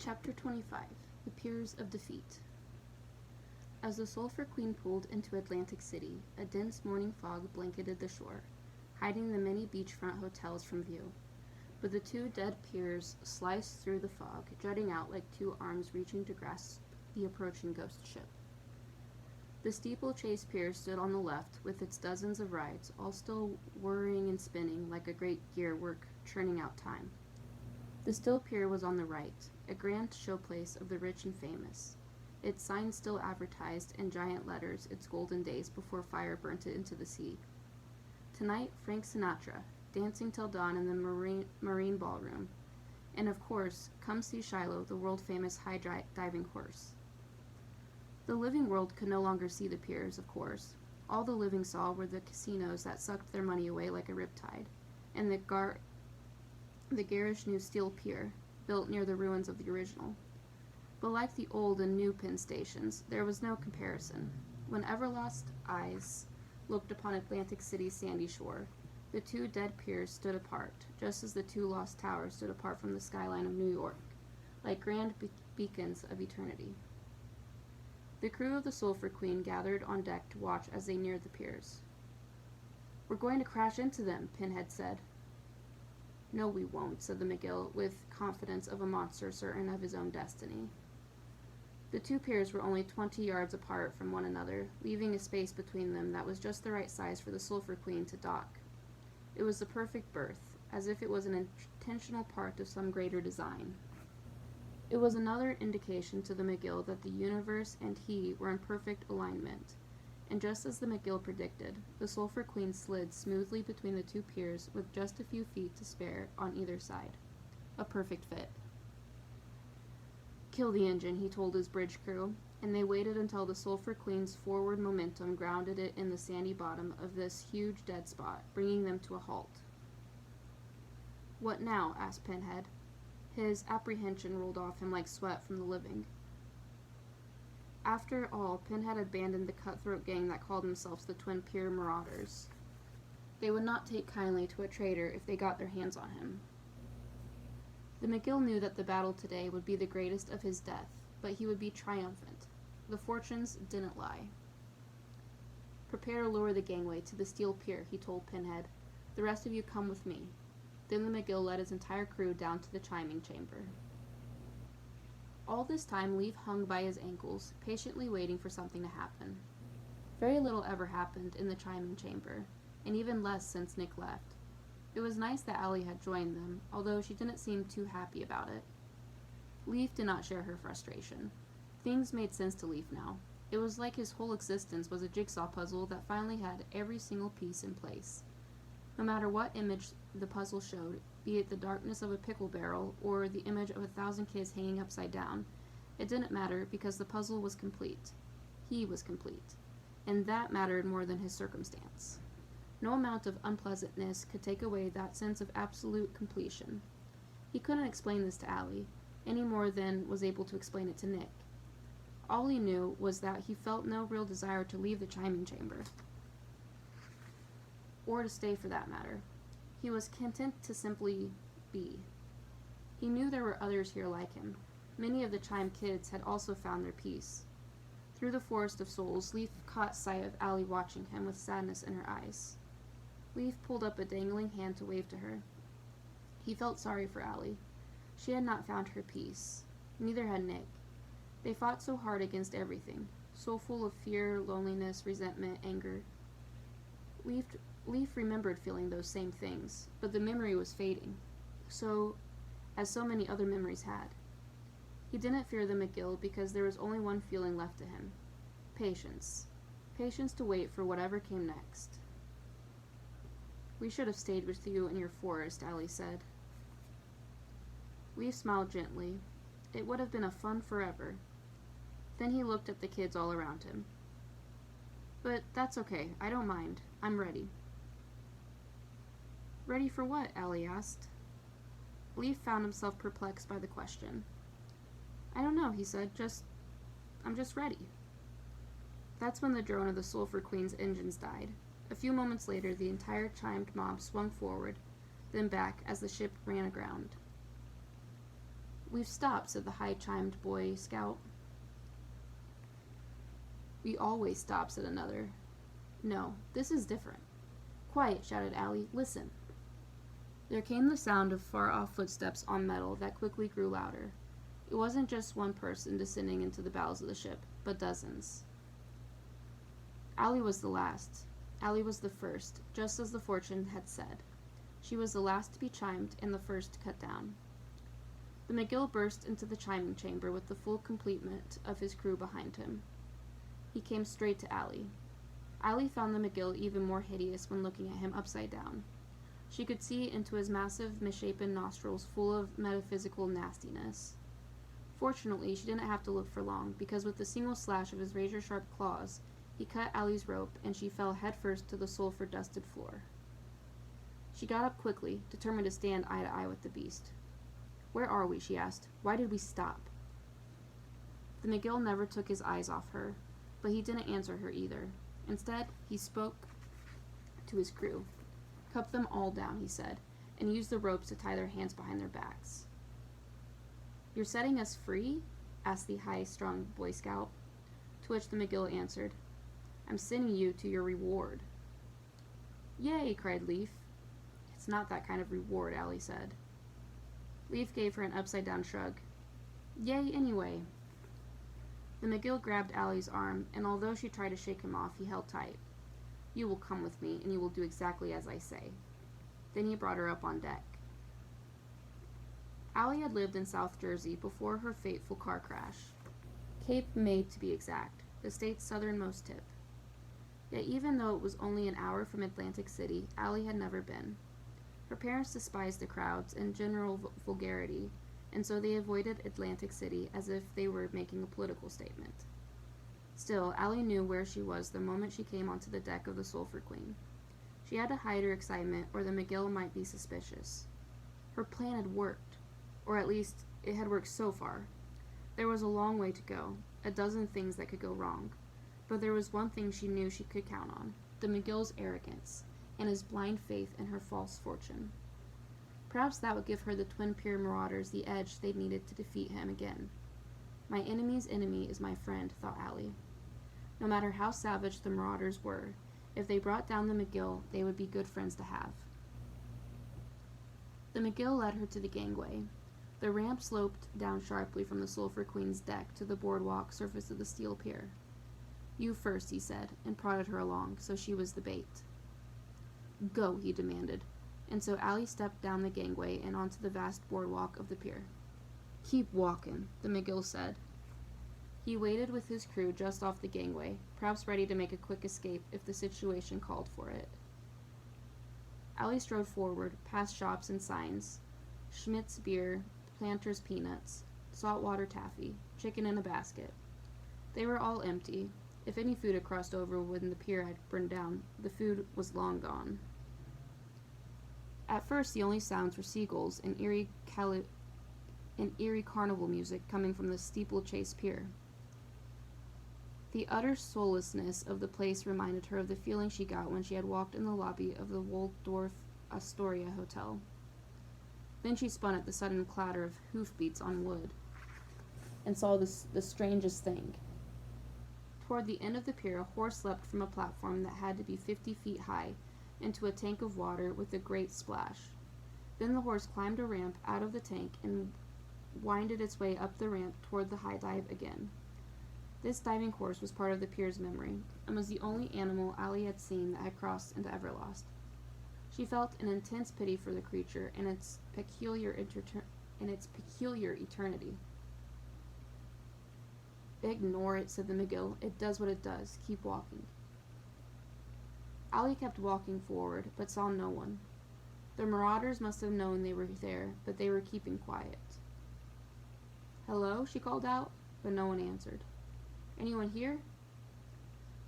Chapter 25 The Piers of Defeat. As the Sulphur Queen pulled into Atlantic City, a dense morning fog blanketed the shore, hiding the many beachfront hotels from view. But the two dead piers sliced through the fog, jutting out like two arms reaching to grasp the approaching ghost ship. The steeplechase pier stood on the left, with its dozens of rides, all still whirring and spinning like a great gearwork churning out time. The still pier was on the right, a grand showplace of the rich and famous. Its sign still advertised in giant letters its golden days before fire burnt it into the sea. Tonight, Frank Sinatra, dancing till dawn in the marine ballroom. And of course, come see Shiloh, the world-famous high-diving horse. The living world could no longer see the piers, of course. All the living saw were the casinos that sucked their money away like a riptide, and the garish new steel pier, built near the ruins of the original. But like the old and new Penn stations, there was no comparison. When everlast eyes looked upon Atlantic City's sandy shore, the two dead piers stood apart, just as the two lost towers stood apart from the skyline of New York, like grand beacons of eternity. The crew of the Sulphur Queen gathered on deck to watch as they neared the piers. "We're going to crash into them," Pinhead said. "No, we won't," said the McGill, with confidence of a monster certain of his own destiny. The two piers were only 20 yards apart from one another, leaving a space between them that was just the right size for the Sulphur Queen to dock. It was the perfect berth, as if it was an intentional part of some greater design. It was another indication to the McGill that the universe and he were in perfect alignment, and just as the McGill predicted, the Sulphur Queen slid smoothly between the two piers with just a few feet to spare on either side. A perfect fit. "Kill the engine," he told his bridge crew, and they waited until the Sulphur Queen's forward momentum grounded it in the sandy bottom of this huge dead spot, bringing them to a halt. "What now?" asked Pinhead. His apprehension rolled off him like sweat from the living. After all, Pinhead had abandoned the cutthroat gang that called themselves the Twin Pier Marauders. They would not take kindly to a traitor if they got their hands on him. The McGill knew that the battle today would be the greatest of his death, but he would be triumphant. The fortunes didn't lie. "Prepare to lower the gangway to the steel pier," he told Pinhead. "The rest of you come with me." Then the McGill led his entire crew down to the chiming chamber. All this time, Leaf hung by his ankles, patiently waiting for something to happen. Very little ever happened in the chiming chamber, and even less since Nick left. It was nice that Allie had joined them, although she didn't seem too happy about it. Leaf did not share her frustration. Things made sense to Leaf now. It was like his whole existence was a jigsaw puzzle that finally had every single piece in place. No matter what image the puzzle showed, be it the darkness of a pickle barrel or the image of 1,000 kids hanging upside down, it didn't matter because the puzzle was complete. He was complete. And that mattered more than his circumstance. No amount of unpleasantness could take away that sense of absolute completion. He couldn't explain this to Allie, any more than was able to explain it to Nick. All he knew was that he felt no real desire to leave the chiming chamber. Or to stay, for that matter. He was content to simply be. He knew there were others here like him. Many of the chime kids had also found their peace. Through the forest of souls, Leaf caught sight of Allie watching him with sadness in her eyes. Leaf pulled up a dangling hand to wave to her. He felt sorry for Allie. She had not found her peace. Neither had Nick. They fought so hard against everything, so full of fear, loneliness, resentment, anger. Leaf remembered feeling those same things, but the memory was fading, as so many other memories had. He didn't fear the McGill because there was only one feeling left to him. Patience. Patience to wait for whatever came next. "We should have stayed with you in your forest," Allie said. Leaf smiled gently. It would have been a fun forever. Then he looked at the kids all around him. "But that's okay. I don't mind. I'm ready." "Ready for what?" Allie asked. Leaf found himself perplexed by the question. "I don't know," he said. I'm just ready." That's when the drone of the Sulphur Queen's engines died. A few moments later, the entire chimed mob swung forward, then back as the ship ran aground. "We've stopped," said the high-chimed Boy Scout. "We always stop," said another. "No, this is different." "Quiet," shouted Allie. "Listen." There came the sound of far-off footsteps on metal that quickly grew louder. It wasn't just one person descending into the bowels of the ship, but dozens. Allie was the last. Allie was the first, just as the fortune had said. She was the last to be chimed and the first to cut down. The McGill burst into the chiming chamber with the full complement of his crew behind him. He came straight to Allie. Allie found the McGill even more hideous when looking at him upside down. She could see into his massive, misshapen nostrils full of metaphysical nastiness. Fortunately, she didn't have to look for long, because with a single slash of his razor-sharp claws, he cut Allie's rope, and she fell headfirst to the sulfur-dusted floor. She got up quickly, determined to stand eye to eye with the beast. "Where are we?" she asked. "Why did we stop?" The McGill never took his eyes off her, but he didn't answer her either. Instead, he spoke to his crew. "Cup them all down," he said, "and use the ropes to tie their hands behind their backs." "You're setting us free?" asked the high-strung Boy Scout, to which the McGill answered, "I'm sending you to your reward." "Yay!" cried Leaf. "It's not that kind of reward," Allie said. Leaf gave her an upside-down shrug. "Yay anyway." The McGill grabbed Allie's arm, and although she tried to shake him off, he held tight. "You will come with me, and you will do exactly as I say." Then he brought her up on deck. Allie had lived in South Jersey before her fateful car crash. Cape May, to be exact, the state's southernmost tip. Yet even though it was only an hour from Atlantic City, Allie had never been. Her parents despised the crowds and general vulgarity, and so they avoided Atlantic City as if they were making a political statement. Still, Allie knew where she was the moment she came onto the deck of the Sulphur Queen. She had to hide her excitement, or the McGill might be suspicious. Her plan had worked, or at least it had worked so far. There was a long way to go, a dozen things that could go wrong, but there was one thing she knew she could count on: the McGill's arrogance, and his blind faith in her false fortune. Perhaps that would give her the Twin Pier Marauders the edge they needed to defeat him again. "My enemy's enemy is my friend," thought Allie. No matter how savage the Marauders were, if they brought down the McGill, they would be good friends to have. The McGill led her to the gangway. The ramp sloped down sharply from the Sulphur Queen's deck to the boardwalk surface of the steel pier. "You first," he said, and prodded her along, so she was the bait. "Go," he demanded, and so Allie stepped down the gangway and onto the vast boardwalk of the pier. "Keep walking," the McGill said. He waited with his crew just off the gangway, perhaps ready to make a quick escape if the situation called for it. Allie strode forward, past shops and signs: Schmidt's beer, Planter's peanuts, saltwater taffy, chicken in a basket. They were all empty. If any food had crossed over when the pier had burned down, the food was long gone. At first, the only sounds were seagulls and eerie carnival music coming from the steeplechase pier. The utter soullessness of the place reminded her of the feeling she got when she had walked in the lobby of the Waldorf Astoria Hotel. Then she spun at the sudden clatter of hoofbeats on wood, and saw the strangest thing. Toward the end of the pier, a horse leapt from a platform that had to be 50 feet high into a tank of water with a great splash. Then the horse climbed a ramp out of the tank and winded its way up the ramp toward the high dive again. This diving horse was part of the pier's memory, and was the only animal Allie had seen that had crossed into Everlost. She felt an intense pity for the creature and its peculiar eternity. "Ignore it," said the McGill. "It does what it does. Keep walking." Allie kept walking forward, but saw no one. The Marauders must have known they were there, but they were keeping quiet. "Hello?" she called out, but no one answered. "Anyone here?"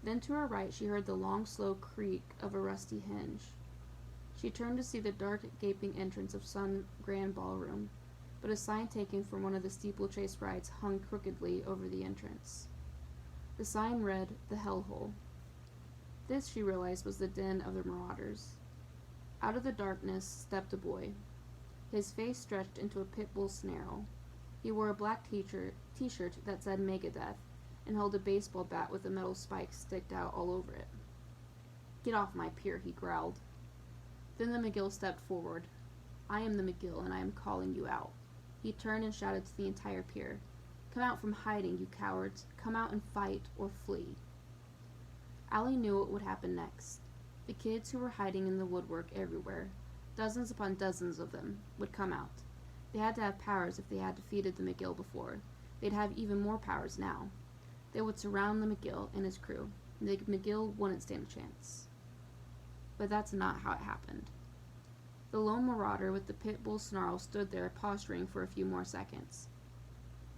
Then to her right she heard the long, slow creak of a rusty hinge. She turned to see the dark, gaping entrance of some grand ballroom, but a sign taken from one of the steeplechase rides hung crookedly over the entrance. The sign read, "The Hellhole." This, she realized, was the den of the Marauders. Out of the darkness stepped a boy. His face stretched into a pit bull snarl. He wore a black t-shirt that said Megadeth and held a baseball bat with a metal spike sticked out all over it. "Get off my pier," he growled. Then the McGill stepped forward. "I am the McGill, and I am calling you out." He turned and shouted to the entire pier, "Come out from hiding, you cowards. Come out and fight or flee." Allie knew what would happen next. The kids who were hiding in the woodwork everywhere, dozens upon dozens of them, would come out. They had to have powers if they had defeated the McGill before. They'd have even more powers now. They would surround the McGill and his crew, and the McGill wouldn't stand a chance. But that's not how it happened. The lone marauder with the pit bull snarl stood there posturing for a few more seconds.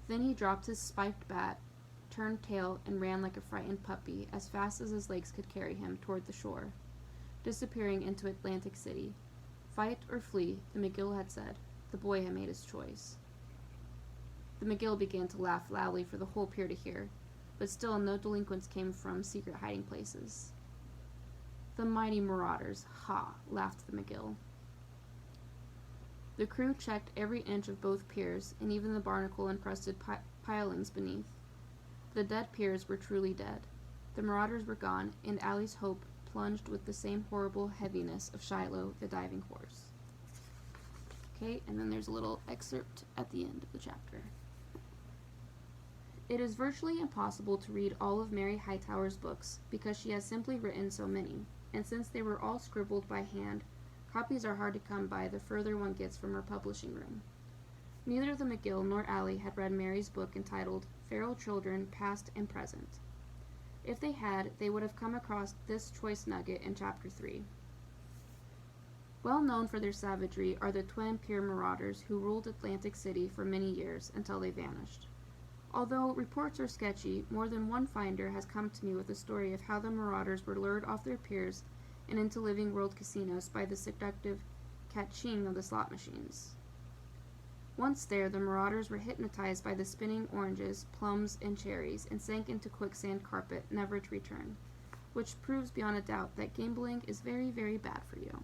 Then he dropped his spiked bat, turned tail, and ran like a frightened puppy as fast as his legs could carry him toward the shore, disappearing into Atlantic City. Fight or flee, the McGill had said. The boy had made his choice. The McGill began to laugh loudly for the whole pier to hear, but still no delinquents came from secret hiding places. "The mighty Marauders, ha!" laughed the McGill. The crew checked every inch of both piers, and even the barnacle-encrusted pilings beneath. The dead piers were truly dead. The Marauders were gone, and Allie's hope plunged with the same horrible heaviness of Shiloh, the diving horse. Okay, and then there's a little excerpt at the end of the chapter. It is virtually impossible to read all of Mary Hightower's books because she has simply written so many, and since they were all scribbled by hand, copies are hard to come by the further one gets from her publishing room. Neither the McGill nor Allie had read Mary's book entitled Feral Children, Past and Present. If they had, they would have come across this choice nugget in Chapter 3. Well known for their savagery are the twin pier marauders who ruled Atlantic City for many years until they vanished. Although reports are sketchy, more than one finder has come to me with a story of how the marauders were lured off their piers and into living world casinos by the seductive chiming of the slot machines. Once there, the marauders were hypnotized by the spinning oranges, plums, and cherries and sank into quicksand carpet, never to return, which proves beyond a doubt that gambling is very, very bad for you.